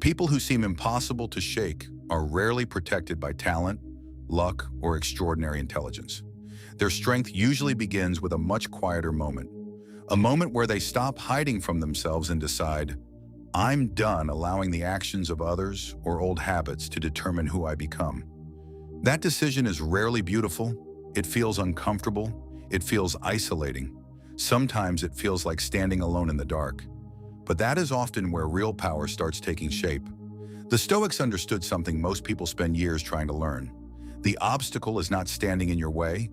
people who seem impossible to shake are rarely protected by talent, luck, or extraordinary intelligence. Their strength usually begins with a much quieter moment, a moment where they stop hiding from themselves and decide, I'm done allowing the actions of others or old habits to determine who I become. That decision is rarely beautiful. It feels uncomfortable. It feels isolating. Sometimes it feels like standing alone in the dark. But that is often where real power starts taking shape. The Stoics understood something most people spend years trying to learn. The obstacle is not standing in your way.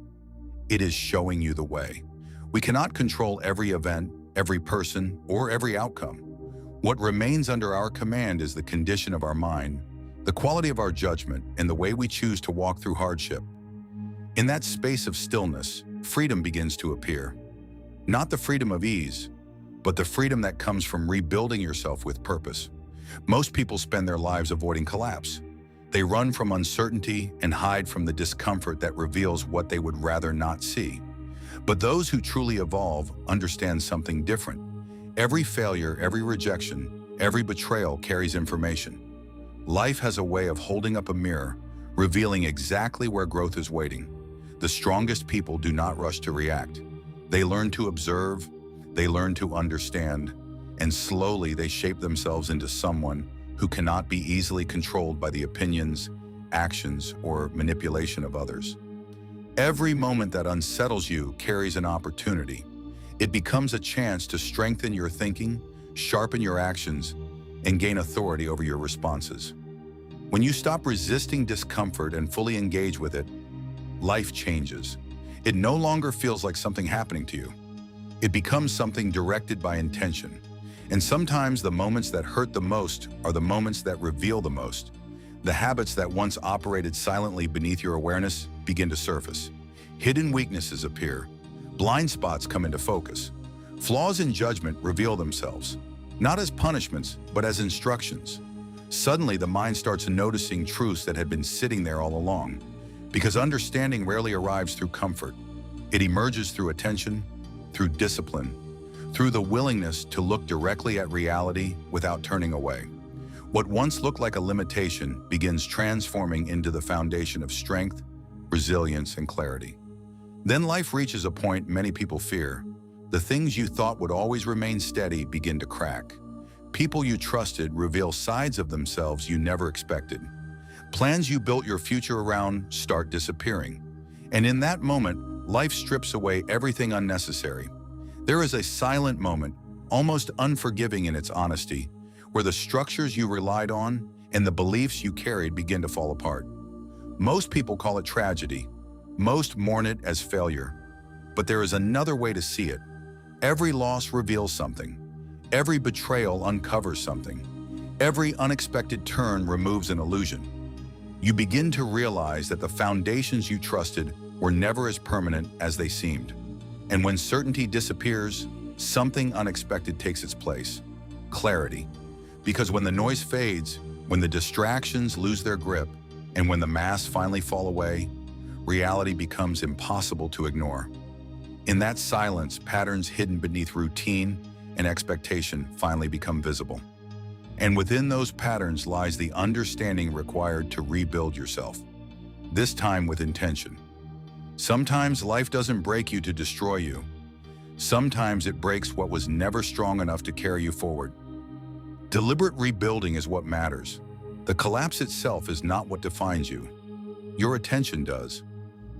It is showing you the way. We cannot control every event, every person, or every outcome. What remains under our command is the condition of our mind, the quality of our judgment, and the way we choose to walk through hardship. In that space of stillness, freedom begins to appear. Not the freedom of ease, but the freedom that comes from rebuilding yourself with purpose. Most people spend their lives avoiding collapse. They run from uncertainty and hide from the discomfort that reveals what they would rather not see. But those who truly evolve understand something different. Every failure, every rejection, every betrayal carries information. Life has a way of holding up a mirror, revealing exactly where growth is waiting. The strongest people do not rush to react. They learn to observe, they learn to understand, and slowly they shape themselves into someone who cannot be easily controlled by the opinions, actions, or manipulation of others. Every moment that unsettles you carries an opportunity. It becomes a chance to strengthen your thinking, sharpen your actions, and gain authority over your responses. When you stop resisting discomfort and fully engage with it, life changes. It no longer feels like something happening to you. It becomes something directed by intention. And sometimes the moments that hurt the most are the moments that reveal the most. The habits that once operated silently beneath your awareness begin to surface. Hidden weaknesses appear. Blind spots come into focus. Flaws in judgment reveal themselves, not as punishments, but as instructions. Suddenly, the mind starts noticing truths that had been sitting there all along. Because understanding rarely arrives through comfort. It emerges through attention, through discipline, through the willingness to look directly at reality without turning away. What once looked like a limitation begins transforming into the foundation of strength, resilience, and clarity. Then life reaches a point many people fear. The things you thought would always remain steady begin to crack. People you trusted reveal sides of themselves you never expected. Plans you built your future around start disappearing. And in that moment, life strips away everything unnecessary. There is a silent moment, almost unforgiving in its honesty, where the structures you relied on and the beliefs you carried begin to fall apart. Most people call it tragedy. Most mourn it as failure. But there is another way to see it. Every loss reveals something. Every betrayal uncovers something. Every unexpected turn removes an illusion. You begin to realize that the foundations you trusted were never as permanent as they seemed. And when certainty disappears, something unexpected takes its place. Clarity. Because when the noise fades, when the distractions lose their grip, and when the masks finally fall away, reality becomes impossible to ignore. In that silence, patterns hidden beneath routine and expectation finally become visible. And within those patterns lies the understanding required to rebuild yourself, this time with intention. Sometimes life doesn't break you to destroy you. Sometimes it breaks what was never strong enough to carry you forward. Deliberate rebuilding is what matters. The collapse itself is not what defines you. Your attention does.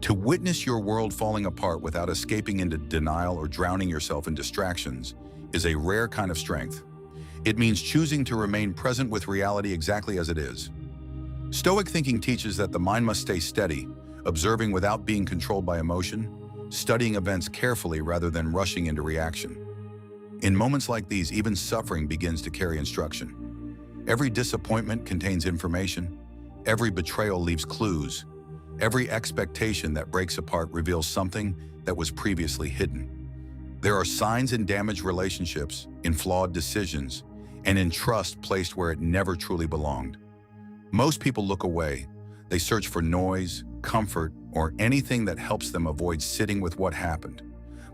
To witness your world falling apart without escaping into denial or drowning yourself in distractions is a rare kind of strength. It means choosing to remain present with reality exactly as it is. Stoic thinking teaches that the mind must stay steady, observing without being controlled by emotion, studying events carefully rather than rushing into reaction. In moments like these, even suffering begins to carry instruction. Every disappointment contains information. Every betrayal leaves clues. Every expectation that breaks apart reveals something that was previously hidden. There are signs in damaged relationships, in flawed decisions, and in trust placed where it never truly belonged. Most people look away. They search for noise, comfort, or anything that helps them avoid sitting with what happened.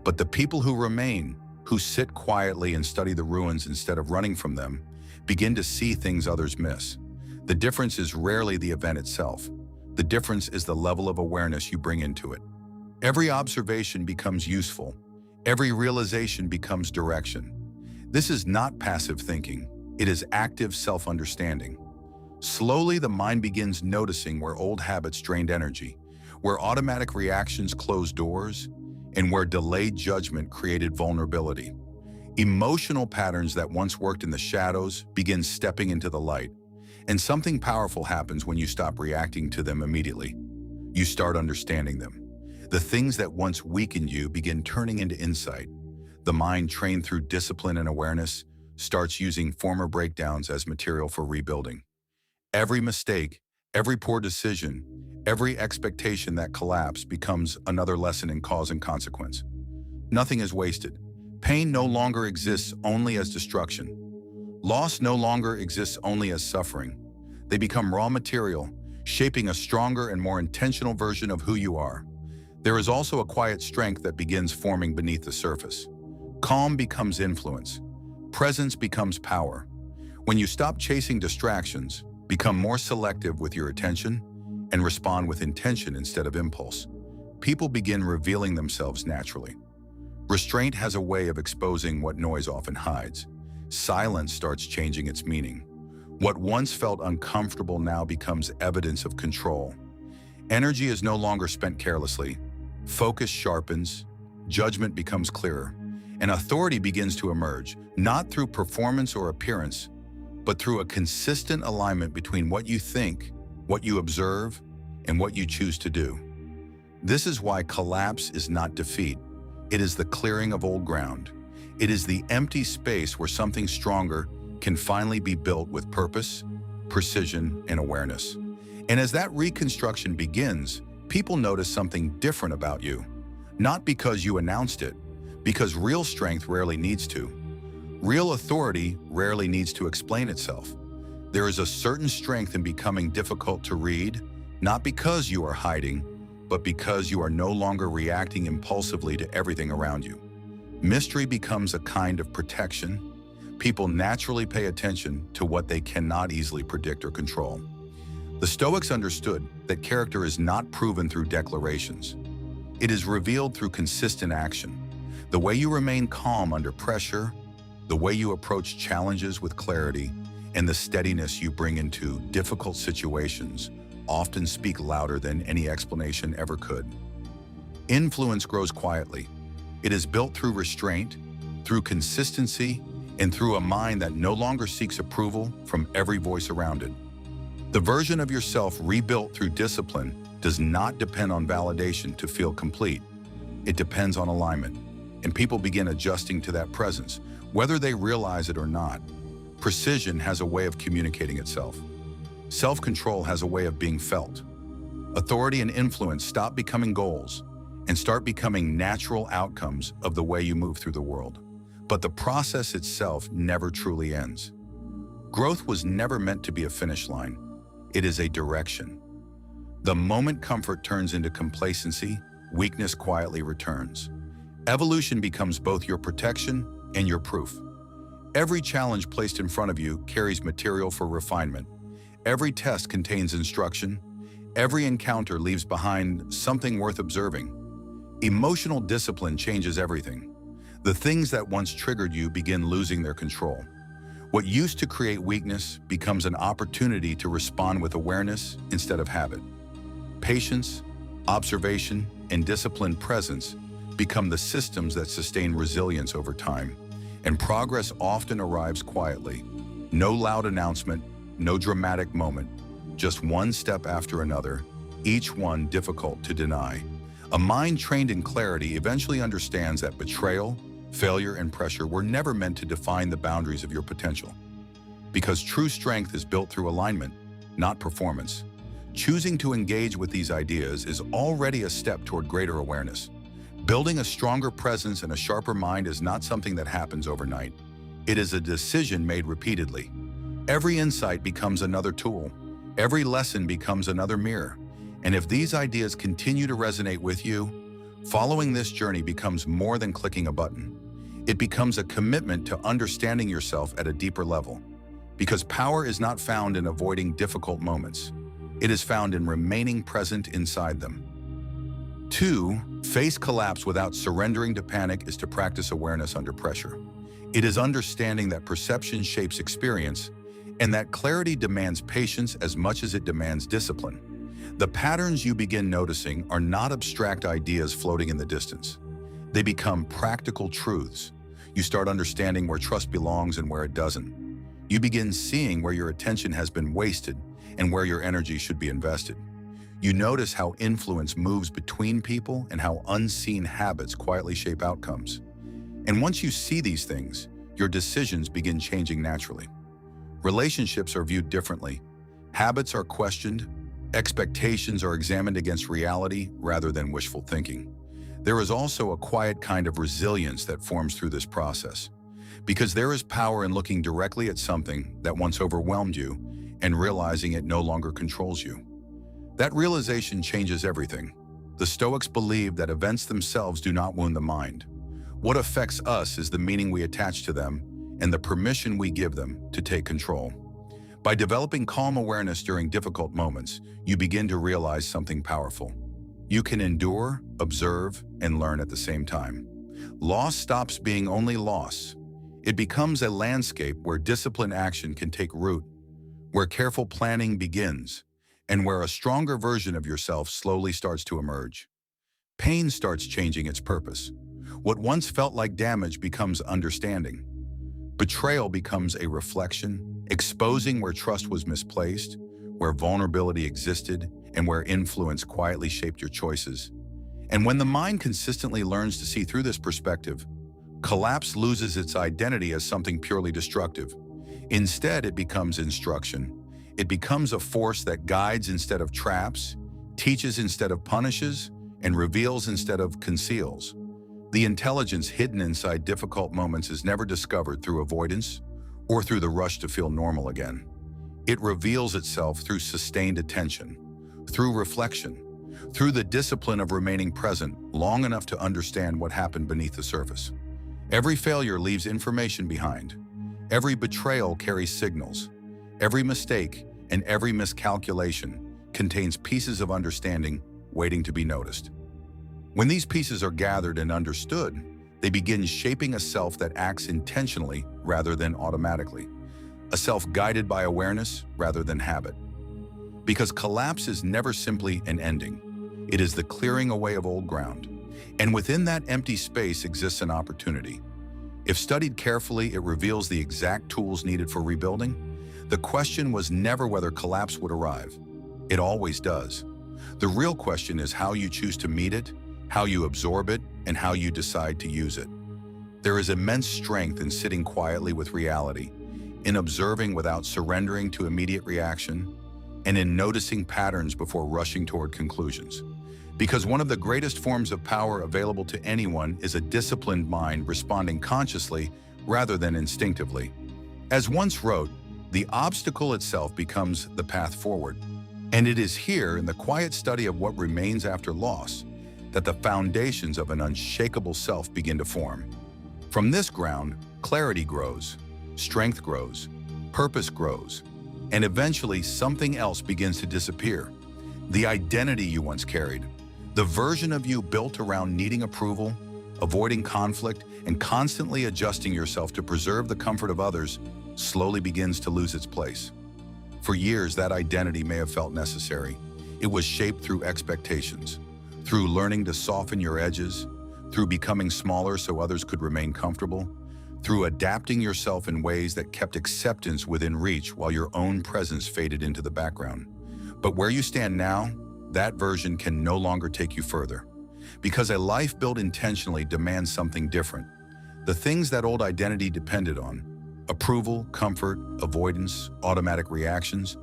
But the people who remain, who sit quietly and study the ruins instead of running from them, begin to see things others miss. The difference is rarely the event itself. The difference is the level of awareness you bring into it. Every observation becomes useful. Every realization becomes direction. This is not passive thinking. It is active self-understanding. Slowly, the mind begins noticing where old habits drained energy, where automatic reactions closed doors, and where delayed judgment created vulnerability. Emotional patterns that once worked in the shadows begin stepping into the light. And something powerful happens when you stop reacting to them immediately. You start understanding them. The things that once weakened you begin turning into insight. The mind, trained through discipline and awareness, starts using former breakdowns as material for rebuilding. Every mistake, every poor decision, every expectation that collapsed becomes another lesson in cause and consequence. Nothing is wasted. Pain no longer exists only as destruction. Loss no longer exists only as suffering. They become raw material, shaping a stronger and more intentional version of who you are. There is also a quiet strength that begins forming beneath the surface. Calm becomes influence. Presence becomes power. When you stop chasing distractions, become more selective with your attention, and respond with intention instead of impulse, people begin revealing themselves naturally. Restraint has a way of exposing what noise often hides. Silence starts changing its meaning. What once felt uncomfortable now becomes evidence of control. Energy is no longer spent carelessly. Focus sharpens, judgment becomes clearer, and authority begins to emerge, not through performance or appearance, but through a consistent alignment between what you think, what you observe, and what you choose to do. This is why collapse is not defeat. It is the clearing of old ground. It is the empty space where something stronger can finally be built with purpose, precision, and awareness. And as that reconstruction begins, people notice something different about you. Not because you announced it, because real strength rarely needs to. Real authority rarely needs to explain itself. There is a certain strength in becoming difficult to read, not because you are hiding, but because you are no longer reacting impulsively to everything around you. Mystery becomes a kind of protection. People naturally pay attention to what they cannot easily predict or control. The Stoics understood that character is not proven through declarations. It is revealed through consistent action. The way you remain calm under pressure, the way you approach challenges with clarity, and the steadiness you bring into difficult situations often speak louder than any explanation ever could. Influence grows quietly. It is built through restraint, through consistency, and through a mind that no longer seeks approval from every voice around it. The version of yourself rebuilt through discipline does not depend on validation to feel complete. It depends on alignment, and people begin adjusting to that presence, whether they realize it or not. Precision has a way of communicating itself. Self-control has a way of being felt. Authority and influence stop becoming goals and start becoming natural outcomes of the way you move through the world. But the process itself never truly ends. Growth was never meant to be a finish line. It is a direction. The moment comfort turns into complacency, weakness quietly returns. Evolution becomes both your protection and your proof. Every challenge placed in front of you carries material for refinement. Every test contains instruction. Every encounter leaves behind something worth observing. Emotional discipline changes everything. The things that once triggered you begin losing their control. What used to create weakness becomes an opportunity to respond with awareness instead of habit. Patience, observation, and disciplined presence become the systems that sustain resilience over time. And progress often arrives quietly. No loud announcement, no dramatic moment, just one step after another, each one difficult to deny. A mind trained in clarity eventually understands that betrayal, failure, and pressure were never meant to define the boundaries of your potential. Because true strength is built through alignment, not performance. Choosing to engage with these ideas is already a step toward greater awareness. Building a stronger presence and a sharper mind is not something that happens overnight. It is a decision made repeatedly. Every insight becomes another tool. Every lesson becomes another mirror. And if these ideas continue to resonate with you, following this journey becomes more than clicking a button. It becomes a commitment to understanding yourself at a deeper level. because power is not found in avoiding difficult moments. It is found in remaining present inside them. 2. Face collapse without surrendering to panic is to practice awareness under pressure. It is understanding that perception shapes experience and that clarity demands patience as much as it demands discipline. The patterns you begin noticing are not abstract ideas floating in the distance. They become practical truths. You start understanding where trust belongs and where it doesn't. You begin seeing where your attention has been wasted and where your energy should be invested. You notice how influence moves between people and how unseen habits quietly shape outcomes. And once you see these things, your decisions begin changing naturally. Relationships are viewed differently. Habits are questioned. Expectations are examined against reality rather than wishful thinking. There is also a quiet kind of resilience that forms through this process, because there is power in looking directly at something that once overwhelmed you and realizing it no longer controls you. That realization changes everything. The Stoics believe that events themselves do not wound the mind. What affects us is the meaning we attach to them and the permission we give them to take control. By developing calm awareness during difficult moments, you begin to realize something powerful. You can endure, observe, and learn at the same time. Loss stops being only loss. It becomes a landscape where disciplined action can take root, where careful planning begins, and where a stronger version of yourself slowly starts to emerge. Pain starts changing its purpose. What once felt like damage becomes understanding. Betrayal becomes a reflection, exposing where trust was misplaced, where vulnerability existed, and where influence quietly shaped your choices. And when the mind consistently learns to see through this perspective, collapse loses its identity as something purely destructive. Instead, it becomes instruction. It becomes a force that guides instead of traps, teaches instead of punishes, and reveals instead of conceals. The intelligence hidden inside difficult moments is never discovered through avoidance or through the rush to feel normal again. It reveals itself through sustained attention, through reflection, through the discipline of remaining present long enough to understand what happened beneath the surface. Every failure leaves information behind. Every betrayal carries signals. Every mistake and every miscalculation contains pieces of understanding waiting to be noticed. When these pieces are gathered and understood, they begin shaping a self that acts intentionally rather than automatically, a self guided by awareness rather than habit. Because collapse is never simply an ending. It is the clearing away of old ground. And within that empty space exists an opportunity. If studied carefully, it reveals the exact tools needed for rebuilding. The question was never whether collapse would arrive. It always does. The real question is how you choose to meet it, how you absorb it, and how you decide to use it. There is immense strength in sitting quietly with reality, in observing without surrendering to immediate reaction, and in noticing patterns before rushing toward conclusions. Because one of the greatest forms of power available to anyone is a disciplined mind responding consciously rather than instinctively. As once wrote, the obstacle itself becomes the path forward. And it is here, in the quiet study of what remains after loss, that the foundations of an unshakable self begin to form. From this ground, clarity grows, strength grows, purpose grows, and eventually something else begins to disappear. The identity you once carried, the version of you built around needing approval, avoiding conflict, and constantly adjusting yourself to preserve the comfort of others, slowly begins to lose its place. For years, that identity may have felt necessary. It was shaped through expectations, through learning to soften your edges, through becoming smaller so others could remain comfortable, through adapting yourself in ways that kept acceptance within reach while your own presence faded into the background. But where you stand now, that version can no longer take you further. Because a life built intentionally demands something different. The things that old identity depended on, approval, comfort, avoidance, automatic reactions,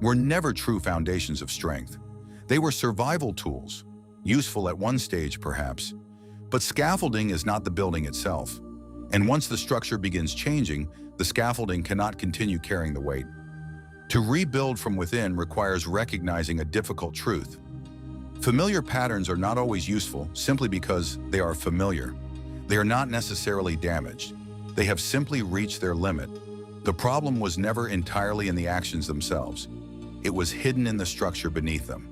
were never true foundations of strength. They were survival tools, useful at one stage perhaps, but scaffolding is not the building itself. And once the structure begins changing, the scaffolding cannot continue carrying the weight. To rebuild from within requires recognizing a difficult truth. Familiar patterns are not always useful simply because they are familiar. They are not necessarily damaged. They have simply reached their limit. The problem was never entirely in the actions themselves. It was hidden in the structure beneath them.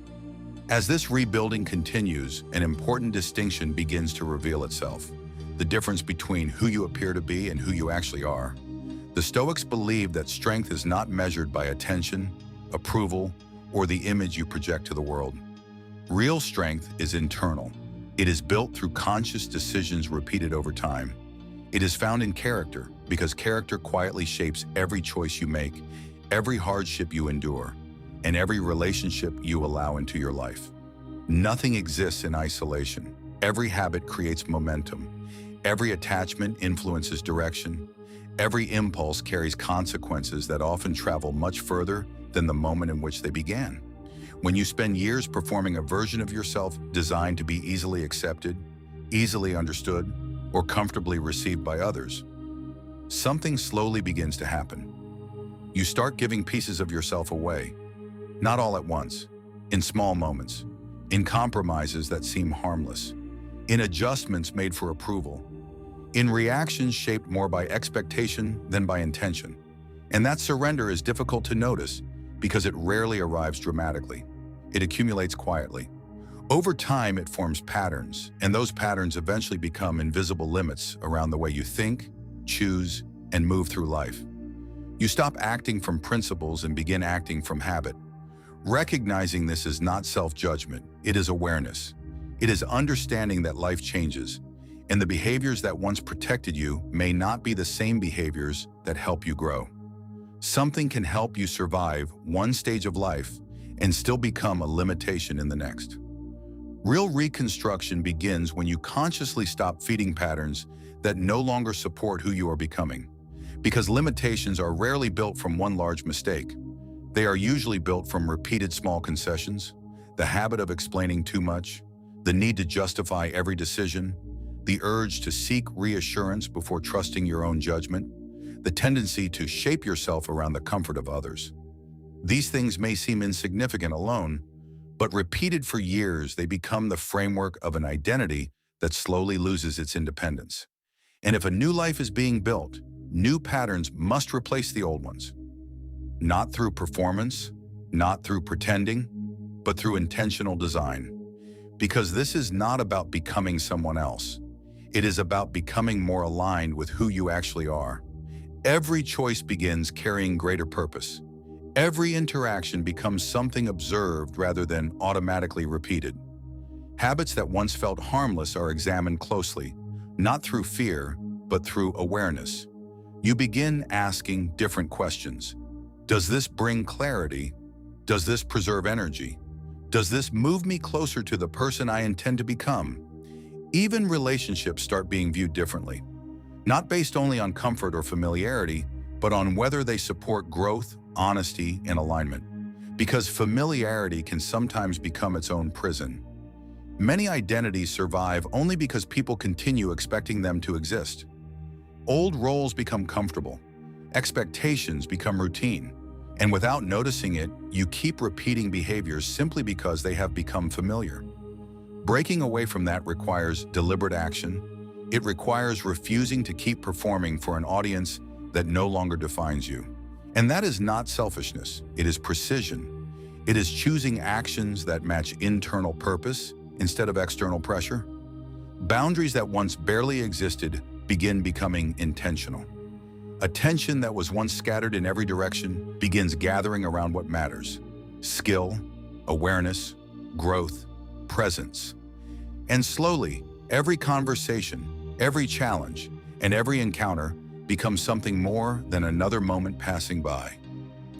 As this rebuilding continues, an important distinction begins to reveal itself: the difference between who you appear to be and who you actually are. The Stoics believed that strength is not measured by attention, approval, or the image you project to the world. Real strength is internal. It is built through conscious decisions repeated over time. It is found in character, because character quietly shapes every choice you make, every hardship you endure, and every relationship you allow into your life. Nothing exists in isolation. Every habit creates momentum. Every attachment influences direction. Every impulse carries consequences that often travel much further than the moment in which they began. When you spend years performing a version of yourself designed to be easily accepted, easily understood, or comfortably received by others, something slowly begins to happen. You start giving pieces of yourself away, not all at once, in small moments, in compromises that seem harmless, in adjustments made for approval, in reactions shaped more by expectation than by intention. And that surrender is difficult to notice because it rarely arrives dramatically. It accumulates quietly. Over time, it forms patterns, and those patterns eventually become invisible limits around the way you think, choose, and move through life. You stop acting from principles and begin acting from habit. Recognizing this is not self-judgment, it is awareness. It is understanding that life changes, and the behaviors that once protected you may not be the same behaviors that help you grow. Something can help you survive one stage of life and still become a limitation in the next. Real reconstruction begins when you consciously stop feeding patterns that no longer support who you are becoming. Because limitations are rarely built from one large mistake. They are usually built from repeated small concessions, the habit of explaining too much, the need to justify every decision, the urge to seek reassurance before trusting your own judgment, the tendency to shape yourself around the comfort of others. These things may seem insignificant alone, but repeated for years, they become the framework of an identity that slowly loses its independence. And if a new life is being built, new patterns must replace the old ones. Not through performance, not through pretending, but through intentional design. Because this is not about becoming someone else. It is about becoming more aligned with who you actually are. Every choice begins carrying greater purpose. Every interaction becomes something observed rather than automatically repeated. Habits that once felt harmless are examined closely, not through fear, but through awareness. You begin asking different questions. Does this bring clarity? Does this preserve energy? Does this move me closer to the person I intend to become? Even relationships start being viewed differently, not based only on comfort or familiarity, but on whether they support growth, honesty, and alignment. Because familiarity can sometimes become its own prison. Many identities survive only because people continue expecting them to exist. Old roles become comfortable, expectations become routine, and without noticing it, you keep repeating behaviors simply because they have become familiar. Breaking away from that requires deliberate action. It requires refusing to keep performing for an audience that no longer defines you. And that is not selfishness, it is precision. It is choosing actions that match internal purpose instead of external pressure. Boundaries that once barely existed begin becoming intentional. Attention that was once scattered in every direction begins gathering around what matters: skill, awareness, growth, presence. And slowly, every conversation, every challenge, and every encounter becomes something more than another moment passing by.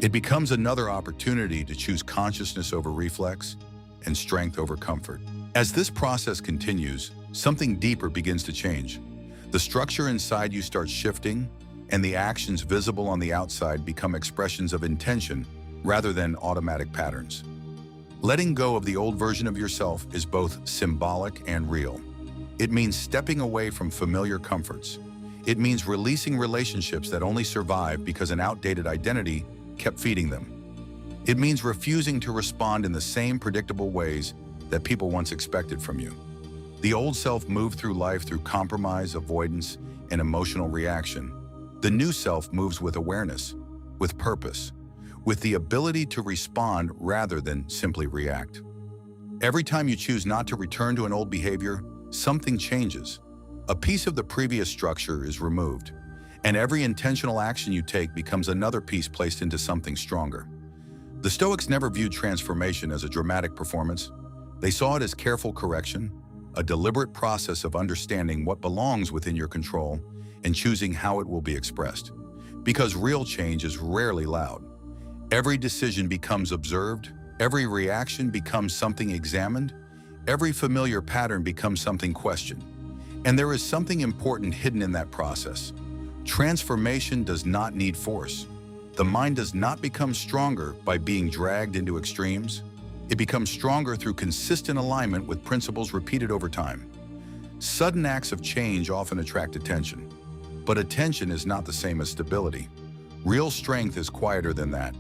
It becomes another opportunity to choose consciousness over reflex and strength over comfort. As this process continues, something deeper begins to change. The structure inside you starts shifting, and the actions visible on the outside become expressions of intention rather than automatic patterns. Letting go of the old version of yourself is both symbolic and real. It means stepping away from familiar comforts. It means releasing relationships that only survive because an outdated identity kept feeding them. It means refusing to respond in the same predictable ways that people once expected from you. The old self moved through life through compromise, avoidance, and emotional reaction. The new self moves with awareness, with purpose, with the ability to respond rather than simply react. Every time you choose not to return to an old behavior, something changes. A piece of the previous structure is removed, and every intentional action you take becomes another piece placed into something stronger. The Stoics never viewed transformation as a dramatic performance. They saw it as careful correction, a deliberate process of understanding what belongs within your control and choosing how it will be expressed. Because real change is rarely loud. Every decision becomes observed, every reaction becomes something examined, every familiar pattern becomes something questioned. And there is something important hidden in that process. Transformation does not need force. The mind does not become stronger by being dragged into extremes. It becomes stronger through consistent alignment with principles repeated over time. Sudden acts of change often attract attention, but attention is not the same as stability. Real strength is quieter than that.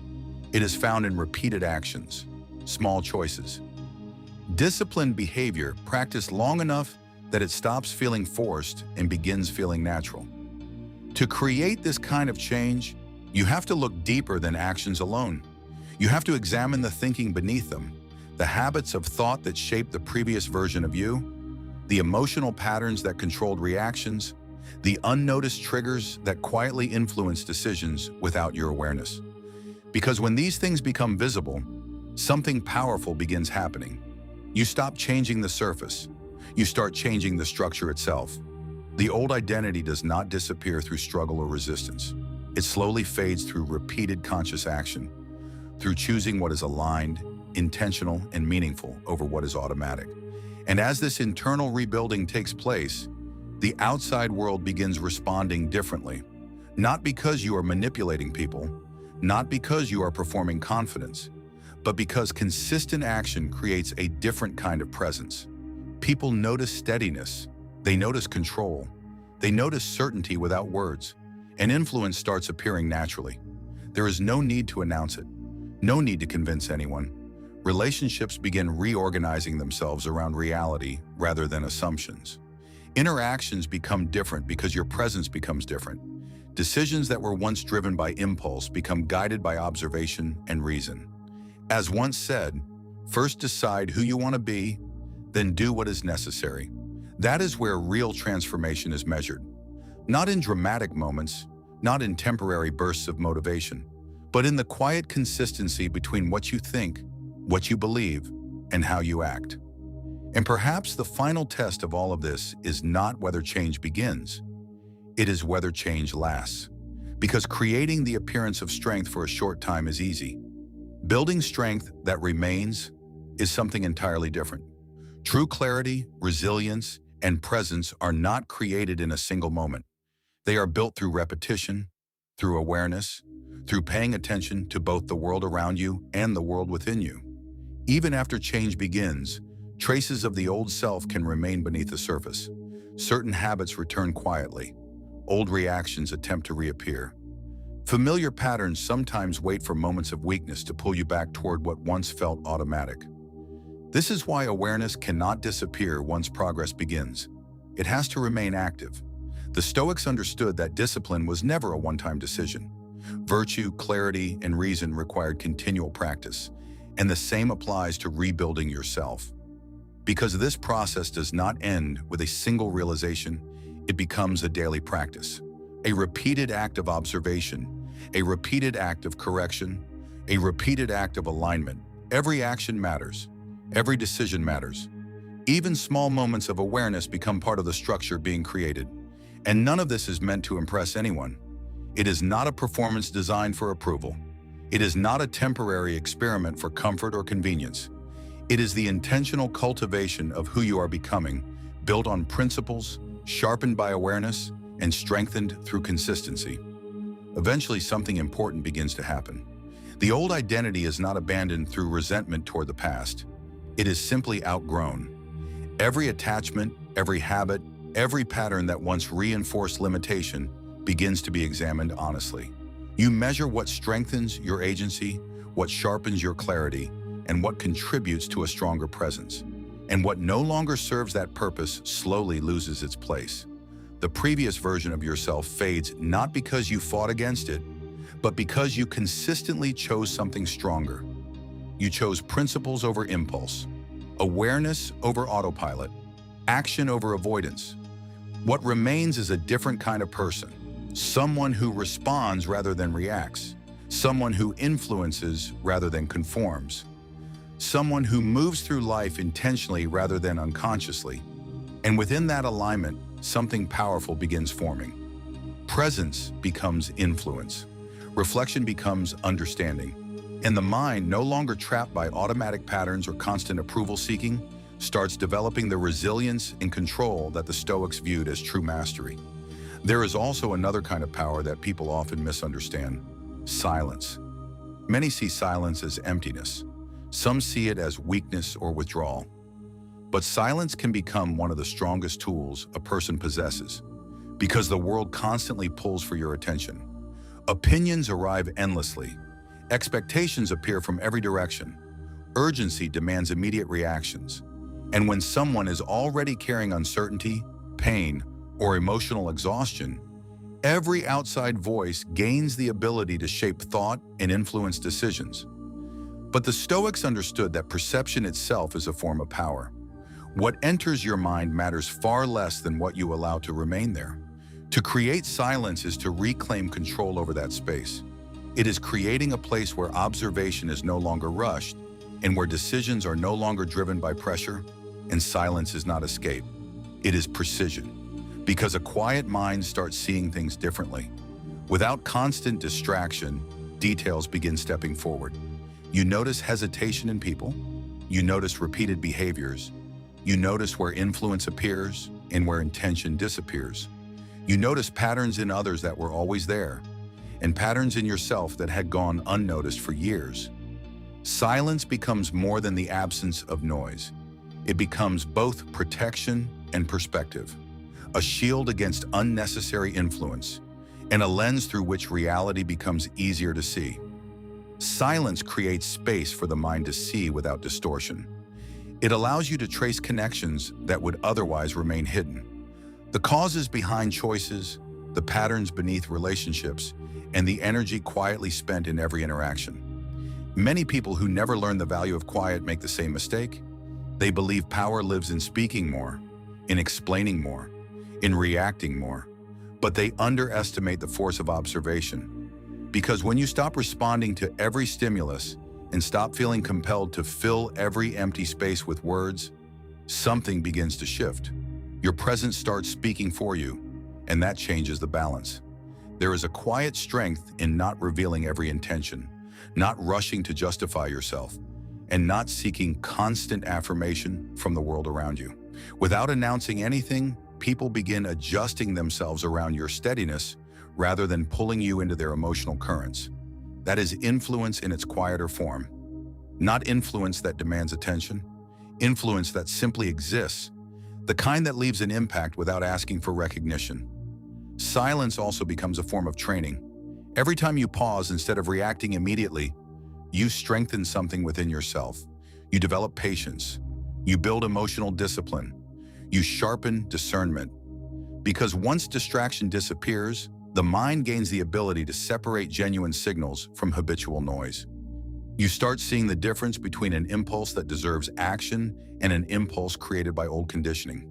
It is found in repeated actions, small choices. Disciplined behavior practiced long enough that it stops feeling forced and begins feeling natural. To create this kind of change, you have to look deeper than actions alone. You have to examine the thinking beneath them, the habits of thought that shaped the previous version of you, the emotional patterns that controlled reactions, the unnoticed triggers that quietly influence decisions without your awareness. Because when these things become visible, something powerful begins happening. You stop changing the surface. You start changing the structure itself. The old identity does not disappear through struggle or resistance. It slowly fades through repeated conscious action, through choosing what is aligned, intentional, and meaningful over what is automatic. And as this internal rebuilding takes place, the outside world begins responding differently. Not because you are manipulating people, not because you are performing confidence, but because consistent action creates a different kind of presence. People notice steadiness, they notice control, they notice certainty without words, and influence starts appearing naturally. There is no need to announce it, no need to convince anyone. Relationships begin reorganizing themselves around reality rather than assumptions. Interactions become different because your presence becomes different. Decisions that were once driven by impulse become guided by observation and reason. As once said, first decide who you want to be, then do what is necessary. That is where real transformation is measured. Not in dramatic moments, not in temporary bursts of motivation, but in the quiet consistency between what you think, what you believe, and how you act. And perhaps the final test of all of this is not whether change begins, it is whether change lasts. Because creating the appearance of strength for a short time is easy. Building strength that remains is something entirely different. True clarity, resilience, and presence are not created in a single moment. They are built through repetition, through awareness, through paying attention to both the world around you and the world within you. Even after change begins, traces of the old self can remain beneath the surface. Certain habits return quietly. Old reactions attempt to reappear. Familiar patterns sometimes wait for moments of weakness to pull you back toward what once felt automatic. This is why awareness cannot disappear once progress begins. It has to remain active. The Stoics understood that discipline was never a one-time decision. Virtue, clarity, and reason required continual practice, and the same applies to rebuilding yourself. Because this process does not end with a single realization, it becomes a daily practice, a repeated act of observation, a repeated act of correction, a repeated act of alignment. Every action matters. Every decision matters. Even small moments of awareness become part of the structure being created. And none of this is meant to impress anyone. It is not a performance designed for approval. It is not a temporary experiment for comfort or convenience. It is the intentional cultivation of who you are becoming, built on principles, sharpened by awareness, and strengthened through consistency. Eventually, something important begins to happen. The old identity is not abandoned through resentment toward the past. It is simply outgrown. Every attachment, every habit, every pattern that once reinforced limitation begins to be examined honestly. You measure what strengthens your agency, what sharpens your clarity, and what contributes to a stronger presence. And what no longer serves that purpose slowly loses its place. The previous version of yourself fades not because you fought against it, but because you consistently chose something stronger. You chose principles over impulse, awareness over autopilot, action over avoidance. What remains is a different kind of person, someone who responds rather than reacts, someone who influences rather than conforms, someone who moves through life intentionally rather than unconsciously. And within that alignment, something powerful begins forming. Presence becomes influence. Reflection becomes understanding. And the mind, no longer trapped by automatic patterns or constant approval seeking, starts developing the resilience and control that the Stoics viewed as true mastery. There is also another kind of power that people often misunderstand: silence. Many see silence as emptiness. Some see it as weakness or withdrawal. But silence can become one of the strongest tools a person possesses, because the world constantly pulls for your attention. Opinions arrive endlessly. Expectations appear from every direction. Urgency demands immediate reactions. And when someone is already carrying uncertainty, pain, or emotional exhaustion, every outside voice gains the ability to shape thought and influence decisions. But the Stoics understood that perception itself is a form of power. What enters your mind matters far less than what you allow to remain there. To create silence is to reclaim control over that space. It is creating a place where observation is no longer rushed, and where decisions are no longer driven by pressure, and silence is not escape. It is precision. Because a quiet mind starts seeing things differently. Without constant distraction, details begin stepping forward. You notice hesitation in people. You notice repeated behaviors. You notice where influence appears and where intention disappears. You notice patterns in others that were always there, and patterns in yourself that had gone unnoticed for years. Silence becomes more than the absence of noise. It becomes both protection and perspective, a shield against unnecessary influence, and a lens through which reality becomes easier to see. Silence creates space for the mind to see without distortion. It allows you to trace connections that would otherwise remain hidden. The causes behind choices, the patterns beneath relationships, and the energy quietly spent in every interaction. Many people who never learn the value of quiet make the same mistake. They believe power lives in speaking more, in explaining more, in reacting more, but they underestimate the force of observation. Because when you stop responding to every stimulus and stop feeling compelled to fill every empty space with words, something begins to shift. Your presence starts speaking for you, and that changes the balance. There is a quiet strength in not revealing every intention, not rushing to justify yourself, and not seeking constant affirmation from the world around you. Without announcing anything, people begin adjusting themselves around your steadiness rather than pulling you into their emotional currents. That is influence in its quieter form. Not influence that demands attention, influence that simply exists, the kind that leaves an impact without asking for recognition. Silence also becomes a form of training. Every time you pause instead of reacting immediately, you strengthen something within yourself. You develop patience. You build emotional discipline. You sharpen discernment. Because once distraction disappears, the mind gains the ability to separate genuine signals from habitual noise. You start seeing the difference between an impulse that deserves action and an impulse created by old conditioning.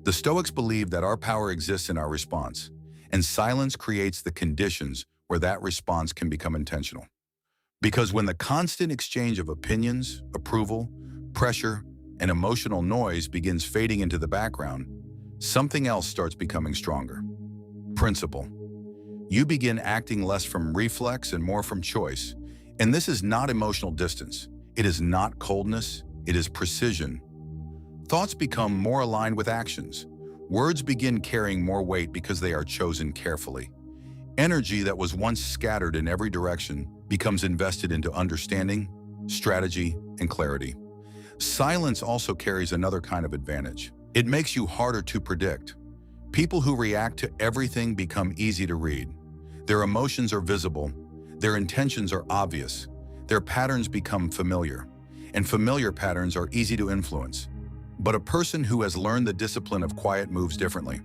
The Stoics believe that our power exists in our response, and silence creates the conditions where that response can become intentional. Because when the constant exchange of opinions, approval, pressure, and emotional noise begins fading into the background, something else starts becoming stronger. Principle. You begin acting less from reflex and more from choice. And this is not emotional distance. It is not coldness. It is precision. Thoughts become more aligned with actions. Words begin carrying more weight because they are chosen carefully. Energy that was once scattered in every direction becomes invested into understanding, strategy, and clarity. Silence also carries another kind of advantage. It makes you harder to predict. People who react to everything become easy to read. Their emotions are visible. Their intentions are obvious. Their patterns become familiar. And familiar patterns are easy to influence. But a person who has learned the discipline of quiet moves differently.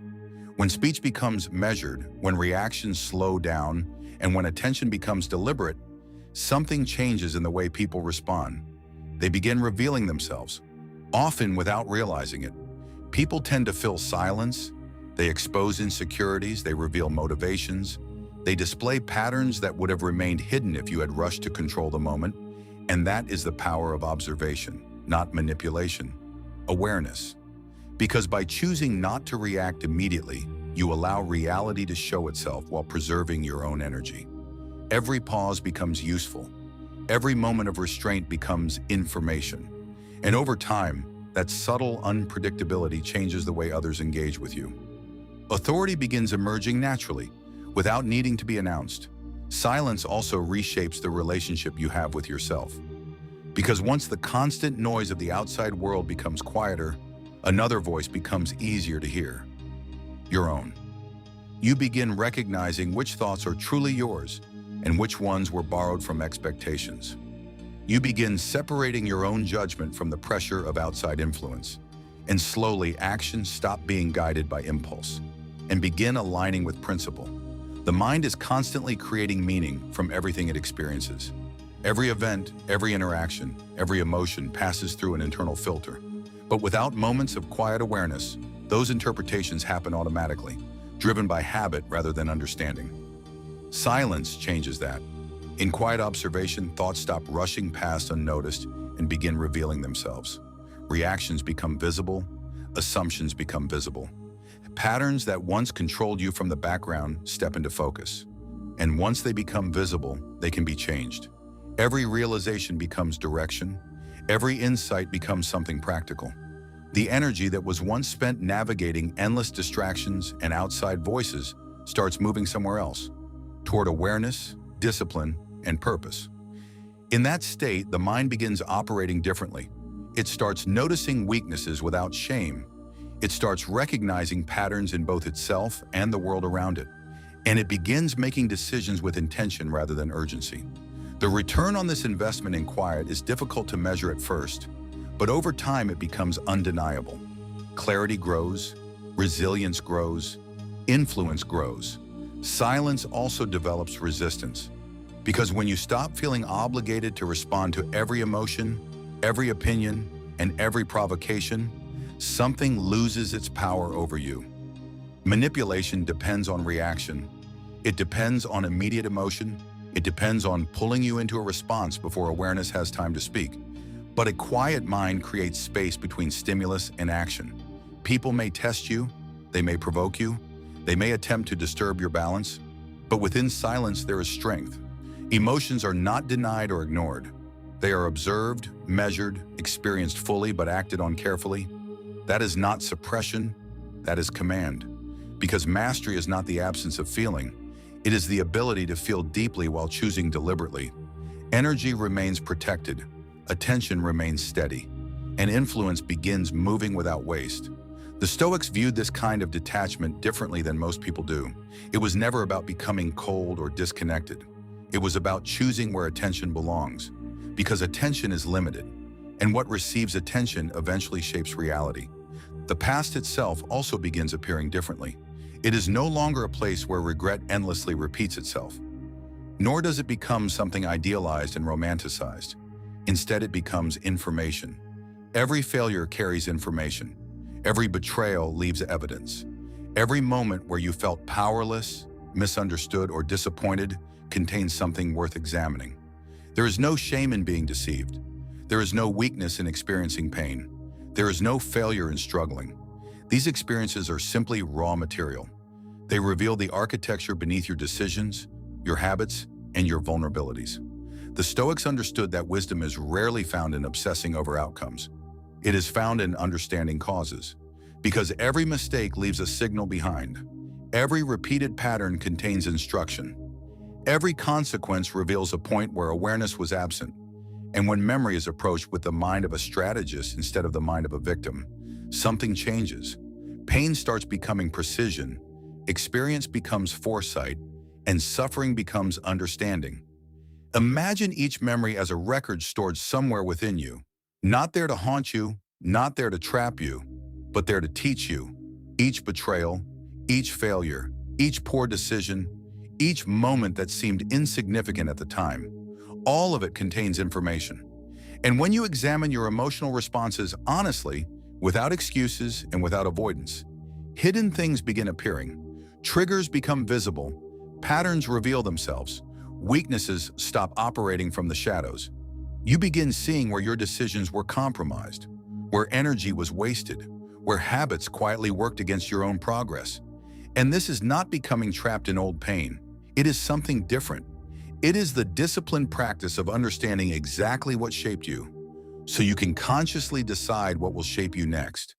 When speech becomes measured, when reactions slow down, and when attention becomes deliberate, something changes in the way people respond. They begin revealing themselves, often without realizing it. People tend to fill silence, they expose insecurities, they reveal motivations, they display patterns that would have remained hidden if you had rushed to control the moment, and that is the power of observation, not manipulation, awareness. Because by choosing not to react immediately, you allow reality to show itself while preserving your own energy. Every pause becomes useful. Every moment of restraint becomes information. And over time, that subtle unpredictability changes the way others engage with you. Authority begins emerging naturally, without needing to be announced. Silence also reshapes the relationship you have with yourself. Because once the constant noise of the outside world becomes quieter, another voice becomes easier to hear. Your own. You begin recognizing which thoughts are truly yours and which ones were borrowed from expectations. You begin separating your own judgment from the pressure of outside influence, and slowly actions stop being guided by impulse and begin aligning with principle. The mind is constantly creating meaning from everything it experiences. Every event, every interaction, every emotion passes through an internal filter. But without moments of quiet awareness, those interpretations happen automatically, driven by habit rather than understanding. Silence changes that. In quiet observation, thoughts stop rushing past unnoticed and begin revealing themselves. Reactions become visible, assumptions become visible. Patterns that once controlled you from the background step into focus. And once they become visible, they can be changed. Every realization becomes direction. Every insight becomes something practical. The energy that was once spent navigating endless distractions and outside voices starts moving somewhere else, toward awareness, discipline, and purpose. In that state, the mind begins operating differently. It starts noticing weaknesses without shame. It starts recognizing patterns in both itself and the world around it. And it begins making decisions with intention rather than urgency. The return on this investment in quiet is difficult to measure at first, but over time it becomes undeniable. Clarity grows, resilience grows, influence grows. Silence also develops resistance. Because when you stop feeling obligated to respond to every emotion, every opinion, and every provocation, something loses its power over you. Manipulation depends on reaction. It depends on immediate emotion. It depends on pulling you into a response before awareness has time to speak. But a quiet mind creates space between stimulus and action. People may test you, they may provoke you, they may attempt to disturb your balance, but within silence there is strength. Emotions are not denied or ignored. They are observed, measured, experienced fully but acted on carefully. That is not suppression, that is command. Because mastery is not the absence of feeling, it is the ability to feel deeply while choosing deliberately. Energy remains protected, attention remains steady, and influence begins moving without waste. The Stoics viewed this kind of detachment differently than most people do. It was never about becoming cold or disconnected. It was about choosing where attention belongs, because attention is limited, and what receives attention eventually shapes reality. The past itself also begins appearing differently. It is no longer a place where regret endlessly repeats itself, nor does it become something idealized and romanticized. Instead, it becomes information. Every failure carries information. Every betrayal leaves evidence. Every moment where you felt powerless, misunderstood, or disappointed contains something worth examining. There is no shame in being deceived. There is no weakness in experiencing pain. There is no failure in struggling. These experiences are simply raw material. They reveal the architecture beneath your decisions, your habits, and your vulnerabilities. The Stoics understood that wisdom is rarely found in obsessing over outcomes. It is found in understanding causes. Because every mistake leaves a signal behind. Every repeated pattern contains instruction. Every consequence reveals a point where awareness was absent. And when memory is approached with the mind of a strategist instead of the mind of a victim, something changes. Pain starts becoming precision, experience becomes foresight, and suffering becomes understanding. Imagine each memory as a record stored somewhere within you, not there to haunt you, not there to trap you, but there to teach you. Each betrayal, Each failure, each poor decision, each moment that seemed insignificant at the time, all of it contains information. And when you examine your emotional responses honestly, without excuses and without avoidance, hidden things begin appearing, triggers become visible, patterns reveal themselves, weaknesses stop operating from the shadows. You begin seeing where your decisions were compromised, where energy was wasted, where habits quietly worked against your own progress. And this is not becoming trapped in old pain. It is something different. It is the disciplined practice of understanding exactly what shaped you, so you can consciously decide what will shape you next.